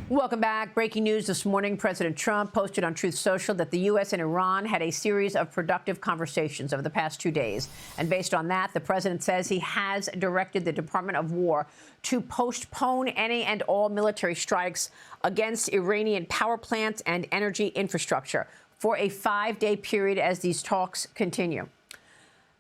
Welcome back. Breaking news this morning. President Trump posted on Truth Social that the U.S. and Iran had a series of productive conversations over the past 2 days. And based on that, the president says he has directed the Department of War to postpone any and all military strikes against Iranian power plants and energy infrastructure for a 5-day period as these talks continue.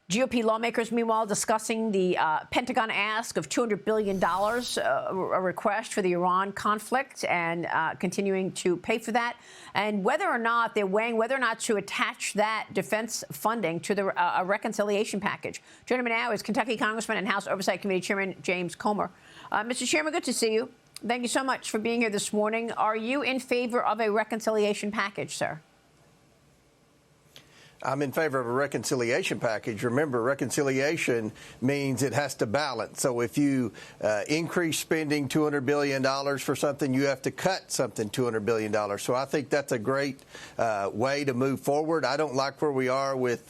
GOP lawmakers, meanwhile, discussing the Pentagon ask of $200 billion, a request for the Iran conflict, and continuing to pay for that, and whether or not they're weighing whether or not to attach that defense funding to the reconciliation package. Joining me now is Kentucky Congressman and House Oversight Committee Chairman James Comer. Mr. Chairman, good to see you. Thank you so much for being here this morning. Are you in favor of a reconciliation package, sir? I'm in favor of a reconciliation package. Remember, reconciliation means it has to balance. So if you increase spending $200 billion for something, you have to cut something $200 billion. So I think that's a great way to move forward. I don't like where we are with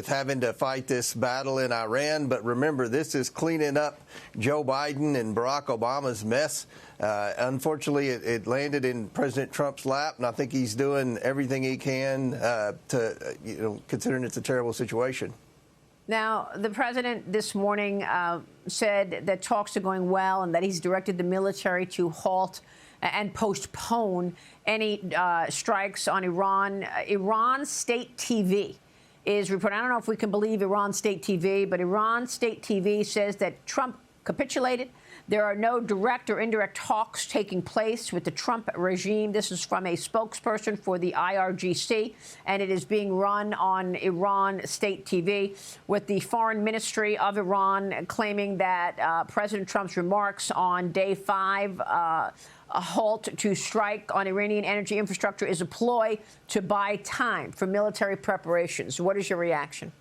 having to fight this battle in Iran. But remember, this is cleaning up Joe Biden and Barack Obama's mess. Unfortunately, it landed in President Trump's lap, and I think he's doing everything he can considering it's a terrible situation. Now, the president this morning said that talks are going well and that he's directed the military to halt and postpone any strikes on Iran. Iran State TV is reporting. I don't know if we can believe Iran State TV, but Iran State TV says that Trump capitulated. There are no direct or indirect talks taking place with the Trump regime. This is from a spokesperson for the IRGC, and it is being run on Iran State TV, with the Foreign Ministry of Iran claiming that President Trump's remarks on day 5, a halt to strike on Iranian energy infrastructure, is a ploy to buy time for military preparations. What is your reaction?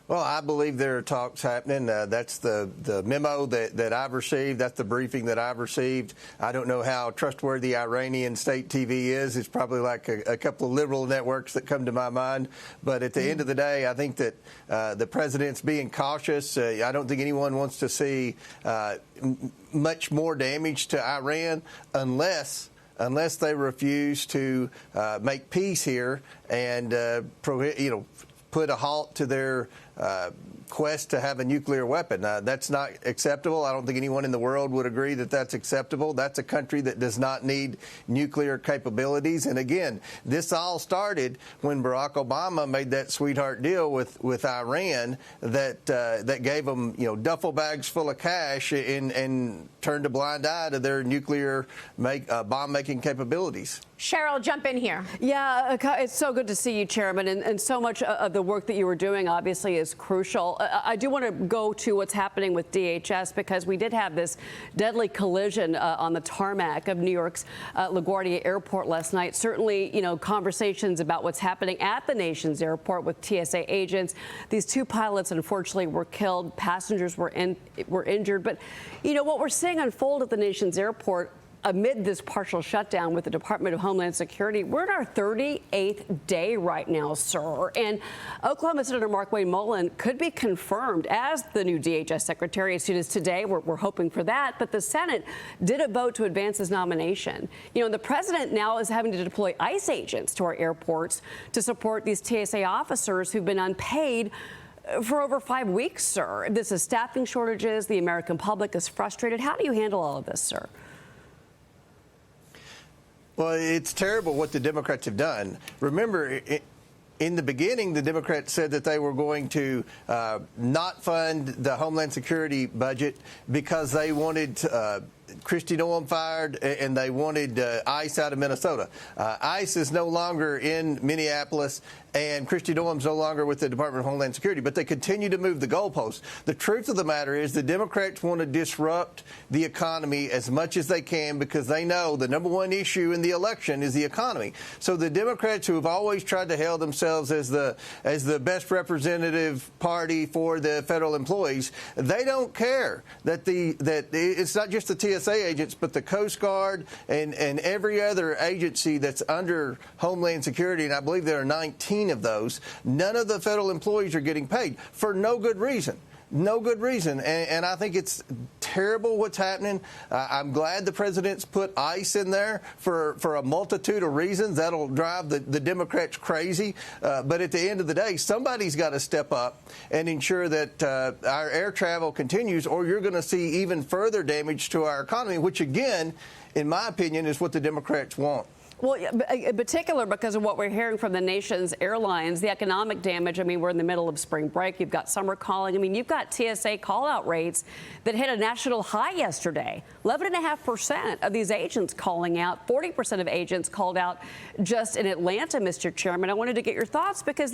Well, I believe there are talks happening. That's the memo that I've received. That's the briefing that I've received. I don't know how trustworthy Iranian state TV is. It's probably like a couple of liberal networks that come to my mind. But at the end of the day, I think that the president's being cautious. I don't think anyone wants to see much more damage to Iran unless they refuse to make peace here and put a halt to their quest to have a nuclear weapon. That's not acceptable. I don't think anyone in the world would agree that that's acceptable. That's a country that does not need nuclear capabilities. And again, this all started when Barack Obama made that sweetheart deal with Iran that gave them duffel bags full of cash and turned a blind eye to their nuclear bomb-making capabilities. Cheryl, jump in here. Yeah, it's so good to see you, Chairman, and so much of the work that you were doing obviously is crucial. I do want to go to what's happening with DHS, because we did have this deadly collision on the tarmac of New York's LaGuardia Airport last night. Certainly, conversations about what's happening at the nation's airport with TSA agents. These 2 pilots, unfortunately, were killed. Passengers were injured. But, what we're seeing unfold at the nation's airport amid this partial shutdown with the Department of Homeland Security, we're in our 38th day right now, sir. And Oklahoma Senator Markwayne Mullin could be confirmed as the new DHS secretary as soon as today. We're hoping for that. But the Senate did a vote to advance his nomination. The president now is having to deploy ICE agents to our airports to support these TSA officers who've been unpaid for over 5 weeks, sir. This is staffing shortages. The American public is frustrated. How do you handle all of this, sir? Well, it's terrible what the Democrats have done. Remember, in the beginning, the Democrats said that they were going to not fund the Homeland Security budget because they wanted Kristi Noem fired and they wanted ICE out of Minnesota. ICE is no longer in Minneapolis, and Kristi Noem's no longer with the Department of Homeland Security, but they continue to move the goalposts. The truth of the matter is the Democrats want to disrupt the economy as much as they can because they know the number one issue in the election is the economy. So the Democrats, who have always tried to hail themselves as the best representative party for the federal employees, they don't care that it's not just the TSA agents, but the Coast Guard and every other agency that's under Homeland Security, and I believe there are 19 of those. None of the federal employees are getting paid for no good reason. no good reason. And I think it's terrible what's happening. I'm glad the president's put ICE in there for a multitude of reasons. That'll drive the Democrats crazy. But at the end of the day, somebody's got to step up and ensure that our air travel continues, or you're going to see even further damage to our economy, which, again, in my opinion, is what the Democrats want. Well, in particular, because of what we're hearing from the nation's airlines, the economic damage. I mean, we're in the middle of spring break. You've got summer calling. I mean, you've got TSA call-out rates that hit a national high yesterday. 11.5% of these agents calling out. 40% of agents called out just in Atlanta, Mr. Chairman. I wanted to get your thoughts, because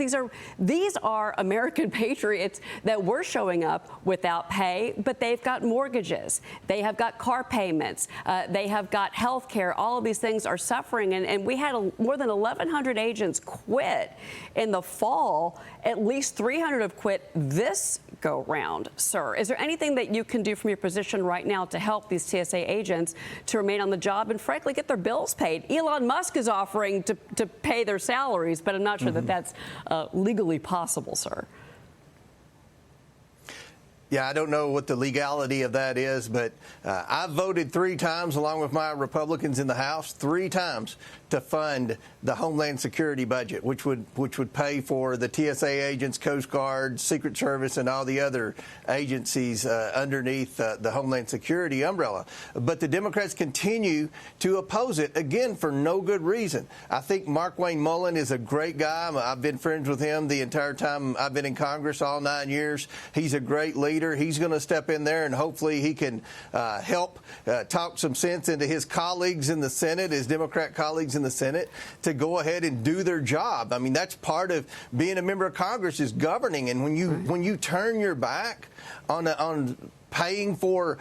these are American patriots that were showing up without pay, but they've got mortgages. They have got car payments. They have got health care. All of these things are suffering. And we had more than 1,100 agents quit in the fall. At least 300 have quit this go round. Sir, is there anything that you can do from your position right now to help these TSA agents to remain on the job and, frankly, get their bills paid? Elon Musk is offering to pay their salaries, but I'm not sure that that's legally possible, sir. Yeah, I don't know what the legality of that is, but I've voted 3 times, along with my Republicans in the House, 3 times to fund the Homeland Security budget, which would pay for the TSA agents, Coast Guard, Secret Service, and all the other agencies underneath the Homeland Security umbrella. But the Democrats continue to oppose it, again, for no good reason. I think Markwayne Mullin is a great guy. I've been friends with him the entire time I've been in Congress, all 9 years. He's a great leader. He's going to step in there, and hopefully he can help talk some sense into his colleagues in the Senate, his Democrat colleagues in the Senate, to go ahead and do their job. I mean, that's part of being a member of Congress, is governing. And when you turn your back on paying for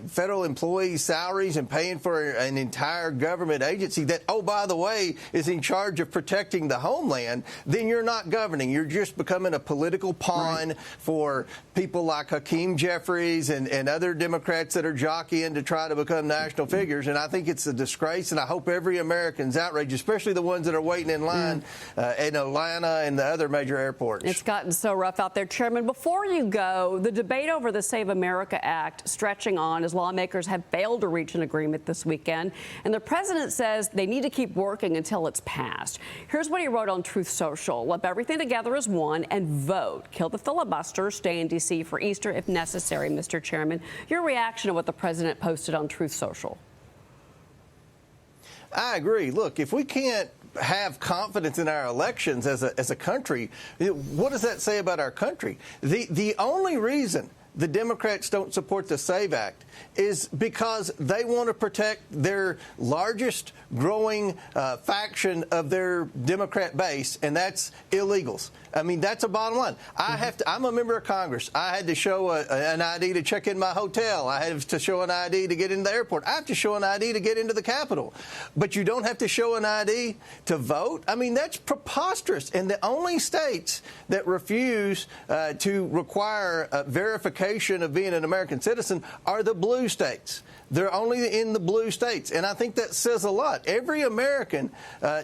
federal employees' salaries and paying for an entire government agency that, oh, by the way, is in charge of protecting the homeland, then you're not governing. You're just becoming a political pawn for people like Hakeem Jeffries and other Democrats that are jockeying to try to become national figures. And I think it's a disgrace, and I hope every American's outraged, especially the ones that are waiting in line in Atlanta and the other major airports. It's gotten so rough out there. Chairman, before you go, the debate over the Save America Act stretching on as lawmakers have failed to reach an agreement this weekend, and the president says they need to keep working until it's passed. Here's what he wrote on Truth Social: "Lump everything together as one and vote. Kill the filibuster. Stay in D.C. for Easter if necessary." Mr. Chairman, your reaction to what the president posted on Truth Social? I agree. Look, if we can't have confidence in our elections as a country, what does that say about our country? The only reason the Democrats don't support the SAVE Act is because they want to protect their largest growing faction of their Democrat base, and that's illegals. I mean, that's a bottom line. I'm a member of Congress. I had to show an ID to check in my hotel. I have to show an ID to get into the airport. I have to show an ID to get into the Capitol. But you don't have to show an ID to vote? I mean, that's preposterous. And the only states that refuse to require verification of being an American citizen are the blue states. They're only in the blue states. And I think that says a lot. Every American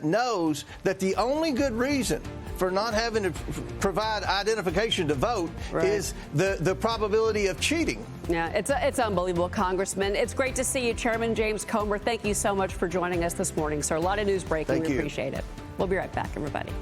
knows that the only good reason for not having to provide identification to vote is the probability of cheating. Yeah, it's unbelievable, Congressman. It's great to see you, Chairman James Comer. Thank you so much for joining us this morning, sir. A lot of news breaking. Thank you. We appreciate it. We'll be right back, everybody.